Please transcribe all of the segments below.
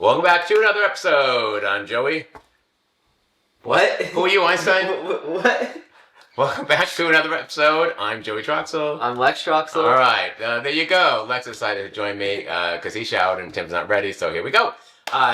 Welcome back to another episode. I'm Joey. What? Who are you, Einstein? What? Welcome back to another episode. I'm Joey Troxel. I'm Lex Troxel. All right, there you go. Lex decided to join me because he showered and Tim's not ready, so here we go.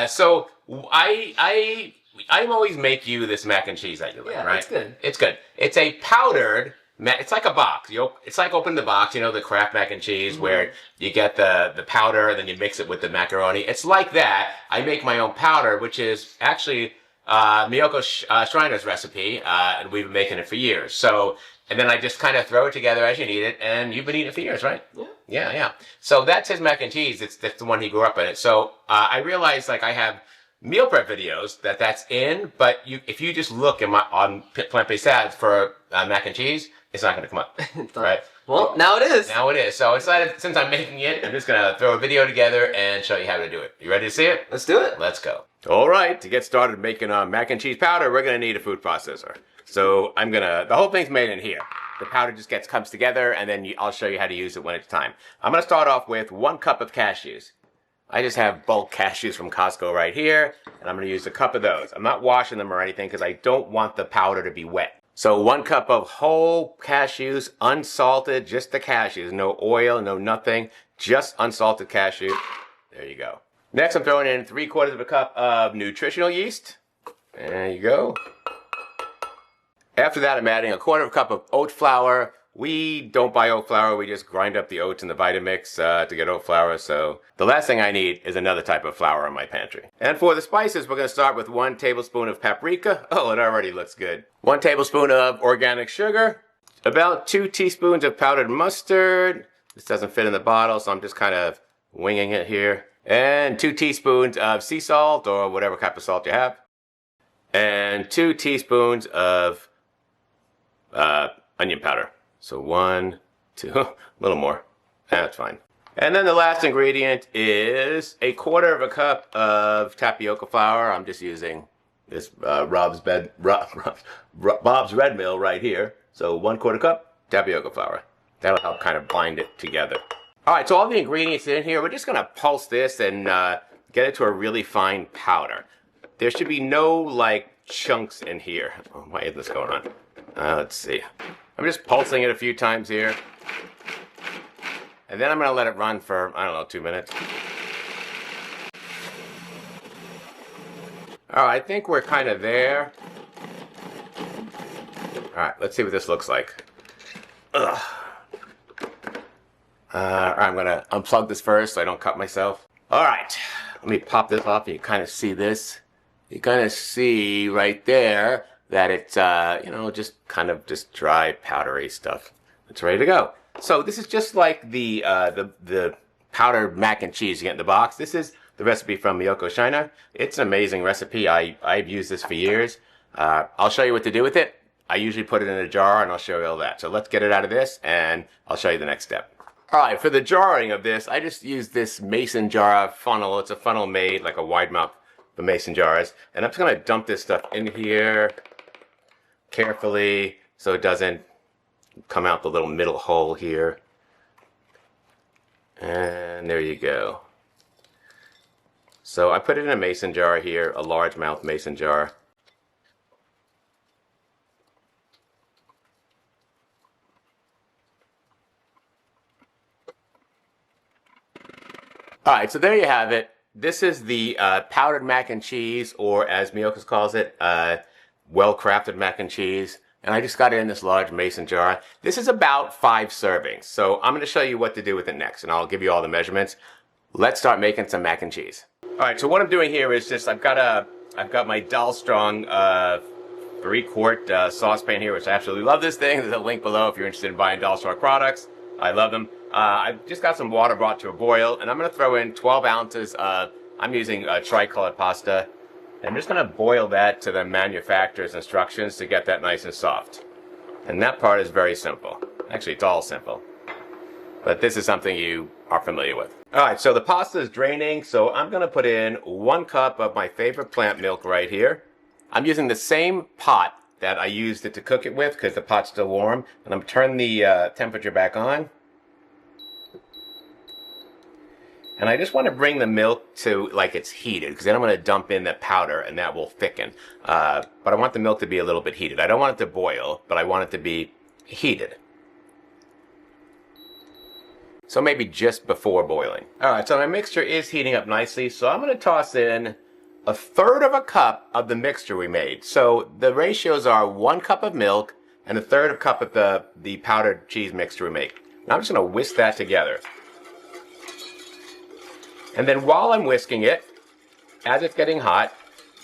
So I always make you this mac and cheese that you like, right? It's good. It's good. It's a powdered. It's like a box. It's like open the box, the Kraft mac and cheese where you get the powder and then you mix it with the macaroni. It's like that. I make my own powder, which is actually Miyoko Schreiner's recipe, and we've been making it for years. So, and then I just kind of throw it together as you need it, and you've been eating it for years, right? Yeah. So that's his mac and cheese. That's the one he grew up in it. So I realized I have meal prep videos that's in, but if you just look on plant-based salads for mac and cheese, it's not going to come up, right? Well, now it is. Now it is. So I decided, since I'm making it, I'm just going to throw a video together and show you how to do it. You ready to see it? Let's do it. Let's go. All right, to get started making mac and cheese powder, we're going to need a food processor. So the whole thing's made in here. The powder just comes together, and then I'll show you how to use it one at a time. I'm going to start off with 1 cup of cashews. I just have bulk cashews from Costco right here, and I'm going to use a cup of those. I'm not washing them or anything because I don't want the powder to be wet. So 1 cup of whole cashews, unsalted, just the cashews. No oil, no nothing, just unsalted cashew. There you go. Next, I'm throwing in 3/4 of a cup of nutritional yeast. There you go. After that, I'm adding 1/4 cup of oat flour. We don't buy oat flour, we just grind up the oats in the Vitamix to get oat flour. So the last thing I need is another type of flour in my pantry. And for the spices, we're going to start with 1 tablespoon of paprika. Oh, it already looks good. 1 tablespoon of organic sugar. About 2 teaspoons of powdered mustard. This doesn't fit in the bottle, so I'm just kind of winging it here. And 2 teaspoons of sea salt, or whatever type of salt you have. And 2 teaspoons of onion powder. So 1, 2, a little more. That's fine. And then the last ingredient is 1/4 of a cup of tapioca flour. I'm just using this Bob's Red Mill right here. So 1/4 cup tapioca flour. That'll help kind of bind it together. All right, so all the ingredients in here, we're just going to pulse this and get it to a really fine powder. There should be no chunks in here. Oh, why is this going on? Let's see. I'm just pulsing it a few times here. And then I'm going to let it run for, 2 minutes. All right, I think we're kind of there. All right, let's see what this looks like. Ugh. I'm going to unplug this first so I don't cut myself. All right, let me pop this off. You kind of see this. You kind of see right there that it's, just dry, powdery stuff. It's ready to go. So this is just like the powdered mac and cheese you get in the box. This is the recipe from Miyoko Schreiner. It's an amazing recipe. I've used this for years. I'll show you what to do with it. I usually put it in a jar, and I'll show you all that. So let's get it out of this, and I'll show you the next step. All right, for the jarring of this, I just use this mason jar funnel. It's a funnel made like a wide mouth for mason jars. And I'm just going to dump this stuff in here carefully so it doesn't come out the little middle hole here. And there you go. So I put it in a mason jar here, a large mouth mason jar. All right, so there you have it. This is the powdered mac and cheese, or as Miyoko calls it, well-crafted mac and cheese. And I just got it in this large mason jar. This is about 5 servings. So I'm going to show you what to do with it next, and I'll give you all the measurements. Let's start making some mac and cheese. All right, so what I'm doing here is just I've got my Dahlstrong 3-quart saucepan here, which I absolutely love this thing. There's a link below if you're interested in buying Dahlstrong products. I love them. I've just got some water brought to a boil, and I'm going to throw in 12 ounces of, I'm using tricolored pasta. And I'm just going to boil that to the manufacturer's instructions to get that nice and soft. And that part is very simple. Actually, it's all simple. But this is something you are familiar with. All right, so the pasta is draining, so I'm going to put in 1 cup of my favorite plant milk right here. I'm using the same pot that I used it to cook it with because the pot's still warm. And I'm turning the temperature back on. And I just want to bring the milk to like it's heated, because then I'm going to dump in the powder and that will thicken. But I want the milk to be a little bit heated. I don't want it to boil, but I want it to be heated. So maybe just before boiling. All right, so my mixture is heating up nicely. So I'm going to toss in 1/3 of a cup of the mixture we made. So the ratios are 1 cup of milk and 1/3 cup of the powdered cheese mixture we make. Now I'm just going to whisk that together. And then while I'm whisking it, as it's getting hot,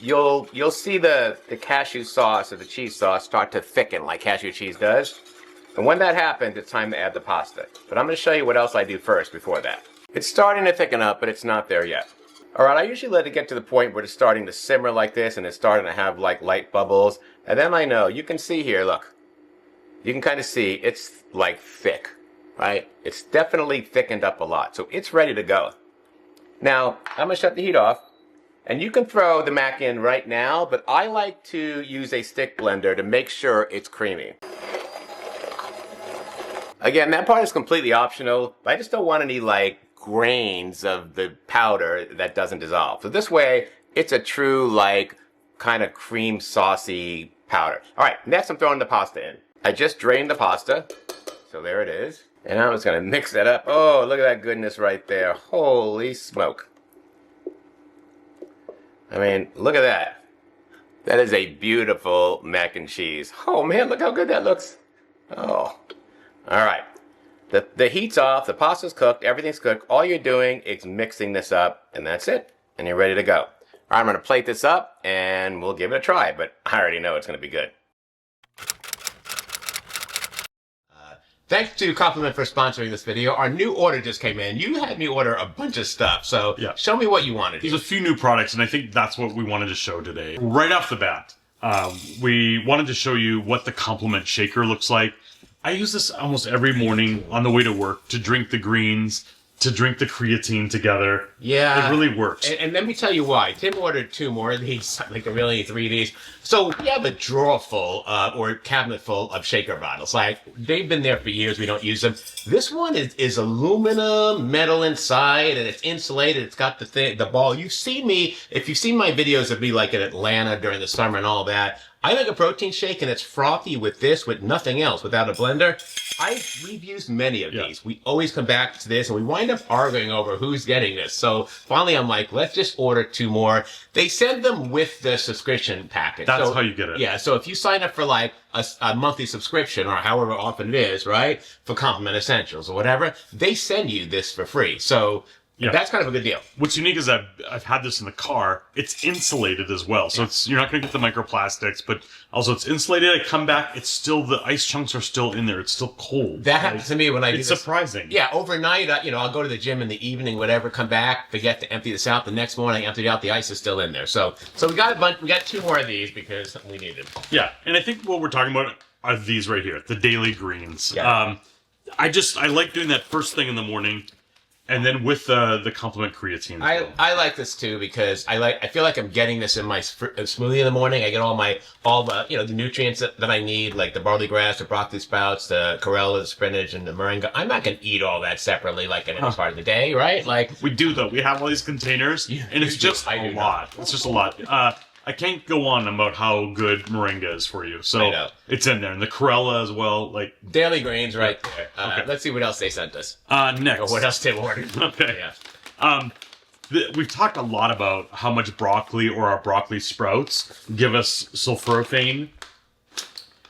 you'll see the cashew sauce or the cheese sauce start to thicken like cashew cheese does. And when that happens, it's time to add the pasta. But I'm going to show you what else I do first before that. It's starting to thicken up, but it's not there yet. All right, I usually let it get to the point where it's starting to simmer like this and it's starting to have like light bubbles. And then I know, you can see here, look. You can kind of see it's like thick, right? It's definitely thickened up a lot. So it's ready to go. Now, I'm going to shut the heat off. And you can throw the mac in right now, but I like to use a stick blender to make sure it's creamy. Again, that part is completely optional. I just don't want any like grains of the powder that doesn't dissolve. So this way, it's a true like kind of cream saucy powder. All right, next I'm throwing the pasta in. I just drained the pasta. So there it is. And I'm just going to mix that up. Oh, look at that goodness right there. Holy smoke. I mean, look at that. That is a beautiful mac and cheese. Oh man, look how good that looks. Oh. All right. The heat's off, the pasta's cooked, everything's cooked. All you're doing is mixing this up, and that's it. And you're ready to go. All right, I'm going to plate this up, and we'll give it a try. But I already know it's going to be good. Thanks to Compliment for sponsoring this video. Our new order just came in. You had me order a bunch of stuff, so yeah. Show me what you wanted. There's a few new products, and I think that's what we wanted to show today. Right off the bat, we wanted to show you what the Compliment shaker looks like. I use this almost every morning on the way to work to drink the greens, to drink the creatine together. Yeah. It really works. And let me tell you why. Tim ordered 2 more of these, like really 3 of these. So we have a drawer full, or cabinet full of shaker bottles. Like, they've been there for years. We don't use them. This one is aluminum, metal inside, and it's insulated. It's got the ball. You've seen me, if you've seen my videos of me like in Atlanta during the summer and all that, I make a protein shake and it's frothy with this, with nothing else, without a blender. We've used many of these. We always come back to this and we wind up arguing over who's getting this. So finally I'm like, let's just order 2 more. They send them with the subscription package. That's how you get it. Yeah, so if you sign up for like a monthly subscription or however often it is, right, for Compliment Essentials or whatever, they send you this for free. So yeah, that's kind of a good deal. What's unique is I've had this in the car. It's insulated as well. So you're not going to get the microplastics, but also it's insulated. I come back, it's still, the ice chunks are still in there. It's still cold. That happens to me when I do this. It's surprising. Yeah, overnight, I'll go to the gym in the evening, whatever, come back, forget to empty this out. The next morning I emptied out, the ice is still in there. So we got a bunch, we got 2 more of these because we need them. Yeah, and I think what we're talking about are these right here, the daily greens. Yeah. I like doing that first thing in the morning. And then with the Compliment creatine. I like this too because I feel like I'm getting this in my smoothie in the morning. I get all the the nutrients that I need, like the barley grass, the broccoli sprouts, the chlorella, the spinach, and the moringa. I'm not gonna eat all that separately like in any part of the day, right? Like we do though. We have all these containers, and it's just a lot. It's just a lot. I can't go on about how good moringa is for you. So it's in there. And the chlorella as well. Like daily greens right there. Okay. Let's see what else they sent us. Next. Or what else they ordered. Okay. Yeah. We've talked a lot about how much broccoli or our broccoli sprouts give us sulforaphane.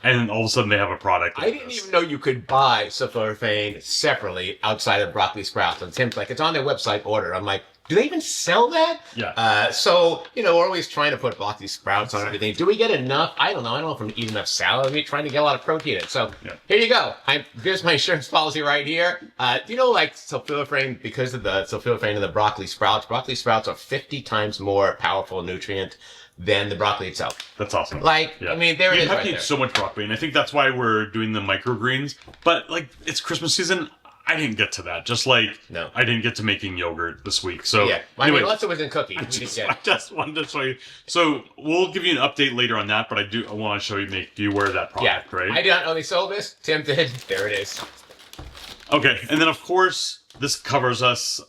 And all of a sudden they have a product. I didn't even know you could buy sulforaphane separately outside of broccoli sprouts. And Tim's like, it's on their website, order. I'm like, do they even sell that? Yeah. So, we're always trying to put broccoli sprouts on everything. Do we get enough? I don't know. I don't know if I'm eating enough salad. I'm trying to get a lot of protein in. So, Here you go. Here's my insurance policy right here. Do you know, like, sulforaphane, because of the sulforaphane in the broccoli sprouts are 50 times more powerful nutrient than the broccoli itself. That's awesome. Like, I mean, there it is. You have to eat so much broccoli, and I think that's why we're doing the microgreens. But, like, it's Christmas season. I didn't get to that. Just like I didn't get to making yogurt this week. So yeah, well, anyway, unless it was in cookies. I just wanted to show you. So we'll give you an update later on that, but I want to show you, make you aware of that product, right? I did not know they sold this. Tim did. There it is. Okay, and then of course this covers us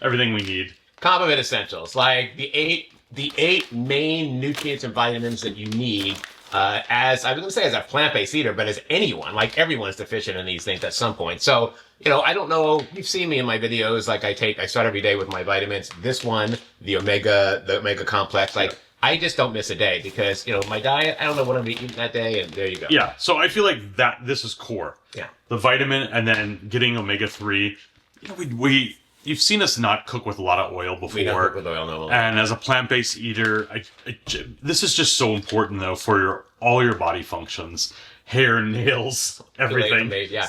everything we need. Complement essentials, like the eight main nutrients and vitamins that you need. As I was going to say, as a plant-based eater, but as anyone, like everyone's deficient in these things at some point. So, I don't know. You've seen me in my videos. Like I start every day with my vitamins. This one, the omega complex. Like I just don't miss a day because my diet. I don't know what I'm gonna be eating that day, and there you go. Yeah. So I feel like that this is core. Yeah. The vitamin and then getting omega-3. You've seen us not cook with a lot of oil before. We don't cook with oil, no. And as a plant-based eater, this is just so important though for all your body functions, hair, nails, everything. Yeah.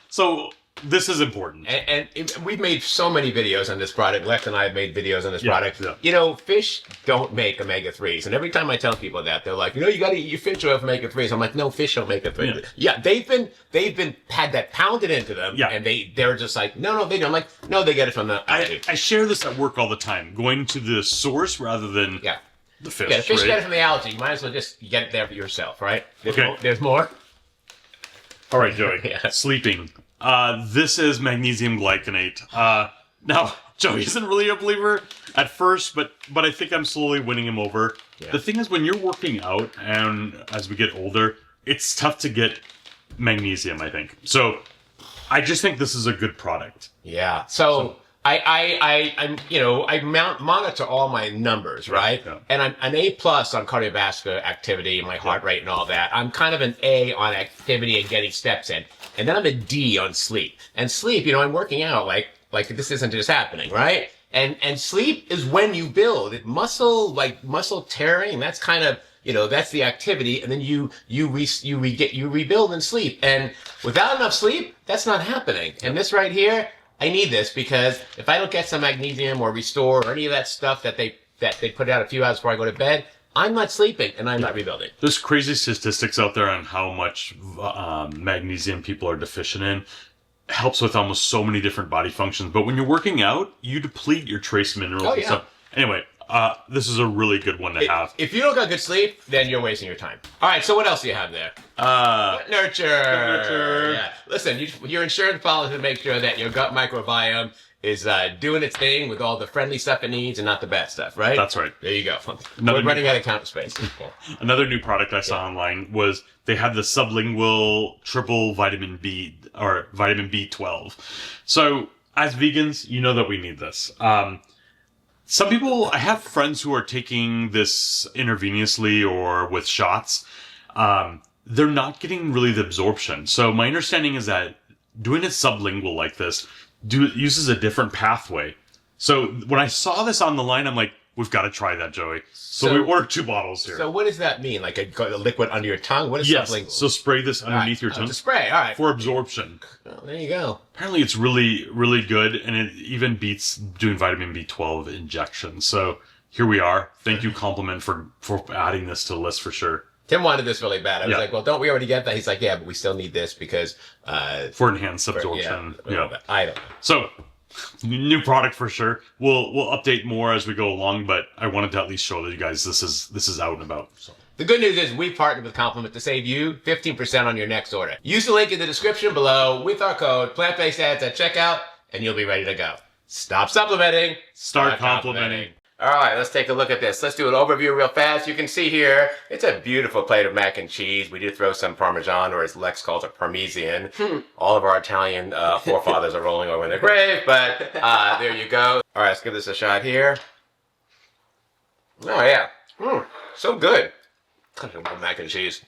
So this is important. And we've made so many videos on this product. Lex and I have made videos on this product. Yeah. Fish don't make omega-3s. And every time I tell people that, they're like, you got to eat your fish oil for omega-3s. I'm like, no, fish don't make omega-3s. Yeah, they've been had that pounded into them. Yeah. And they're just like, no, they don't. I'm like, no, they get it from the algae. I share this at work all the time, going to the source rather than the fish. Yeah, the fish right? get it from the algae. You might as well just get it there for yourself, right? Okay. There's more. All right, Joey. Yeah. Sleeping. This is magnesium glycinate. Now, Joey isn't really a believer at first, but I think I'm slowly winning him over. Yeah. The thing is, when you're working out, and as we get older, it's tough to get magnesium, I think. So, I just think this is a good product. Yeah. So I monitor all my numbers, right? Yeah. And I'm an A+ on cardiovascular activity, my heart rate and all that. I'm kind of an A on activity and getting steps in. And then I'm a D on sleep. And sleep, I'm working out like this isn't just happening, right? And sleep is when you build muscle tearing. That's kind of, that's the activity. And then you rebuild in sleep. And without enough sleep, that's not happening. And this right here, I need this because if I don't get some magnesium or restore or any of that stuff that they put out a few hours before I go to bed, I'm not sleeping and I'm not rebuilding. There's crazy statistics out there on how much magnesium people are deficient in. It helps with almost so many different body functions. But when you're working out, you deplete your trace minerals and stuff. Anyway, this is a really good one to have. If you don't get good sleep, then you're wasting your time. All right, so what else do you have there? Gut nurture. Yeah. Listen, your insurance policy to make sure that your gut microbiome is doing its thing with all the friendly stuff it needs and not the bad stuff, right? That's right. There you go. We're running out of counter space. Another new product I saw online was they had the sublingual triple vitamin B or vitamin B12. So as vegans, you know that we need this. Some people, I have friends who are taking this intravenously or with shots. They're not getting really the absorption. So my understanding is that doing it sublingual like this uses a different pathway. So when I saw this on the line, I'm like, we've got to try that, Joey. So we ordered 2 bottles here. So what does that mean? Like a liquid under your tongue? What is sublingual? So spray this underneath your tongue. To spray, all right. For absorption. Oh, there you go. Apparently it's really, really good, and it even beats doing vitamin B12 injections. So here we are. Thank you, Compliment, for adding this to the list for sure. Tim wanted this really bad. I was like, well, don't we already get that? He's like, yeah, but we still need this because... for enhanced absorption. I don't know. So, new product for sure. We'll update more as we go along, but I wanted to at least show that you guys this is out and about. So. The good news is we've partnered with Compliment to save you 15% on your next order. Use the link in the description below with our code plant-based ads at checkout, and you'll be ready to go. Stop supplementing. Start complimenting. All right, let's take a look at this. Let's do an overview real fast. You can see here, it's a beautiful plate of mac and cheese. We did throw some Parmesan, or as Lex calls it, Parmesan. All of our Italian forefathers are rolling over in their grave, but there you go. All right, let's give this a shot here. Oh, yeah. So good. Mac and cheese.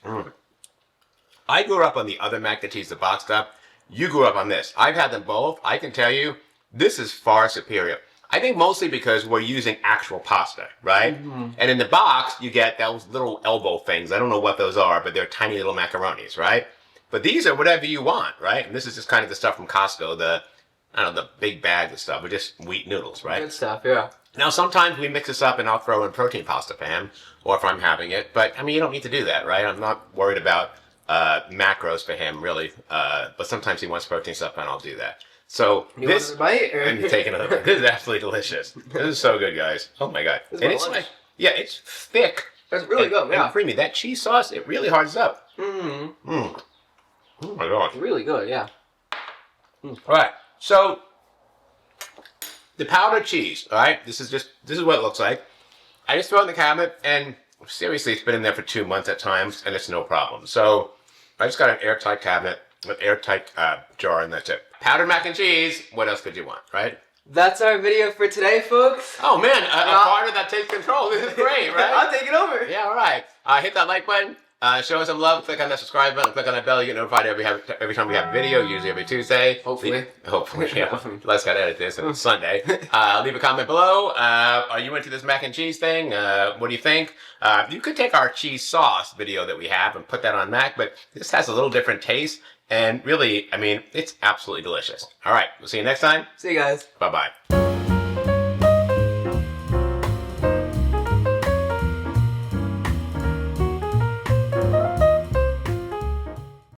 I grew up on the other mac and cheese, the boxed up. You grew up on this. I've had them both. I can tell you, this is far superior. I think mostly because we're using actual pasta, right? And in the box, you get those little elbow things. I don't know what those are, but they're tiny little macaronis, right? But these are whatever you want, right? And this is just kind of the stuff from Costco, the big bags of stuff, or just wheat noodles, right? Good stuff, yeah. Now, sometimes we mix this up and I'll throw in protein pasta for him, or if I'm having it. But, I mean, you don't need to do that, right? I'm not worried about macros for him, really. But sometimes he wants protein stuff, and I'll do that. So you want another bite? Or? I'm taking another bite. This is absolutely delicious. This is so good, guys. Oh my god! And it's like, it's thick. It's really good. Yeah, and creamy. That cheese sauce, it really hardens up. Oh my god! Really good. Yeah. All right. So the powdered cheese, all right? This is what it looks like. I just throw it in the cabinet, and seriously, it's been in there for 2 months at times, and it's no problem. So I just got an airtight cabinet with airtight jar, and that's it. Powdered mac and cheese. What else could you want, right? That's our video for today, folks. Oh man, a partner that takes control. This is great, right? I'll take it over. Yeah, all right. Hit that like button. Show us some love. Click on that subscribe button. Click on that bell. You get notified every time we have a video. Usually every Tuesday. Hopefully. Hopefully, yeah. Let's gotta edit this. It's Sunday. Leave a comment below. Are you into this mac and cheese thing? What do you think? You could take our cheese sauce video that we have and put that on mac, but this has a little different taste. And really, I mean, it's absolutely delicious. All right. We'll see you next time. See you guys. Bye-bye.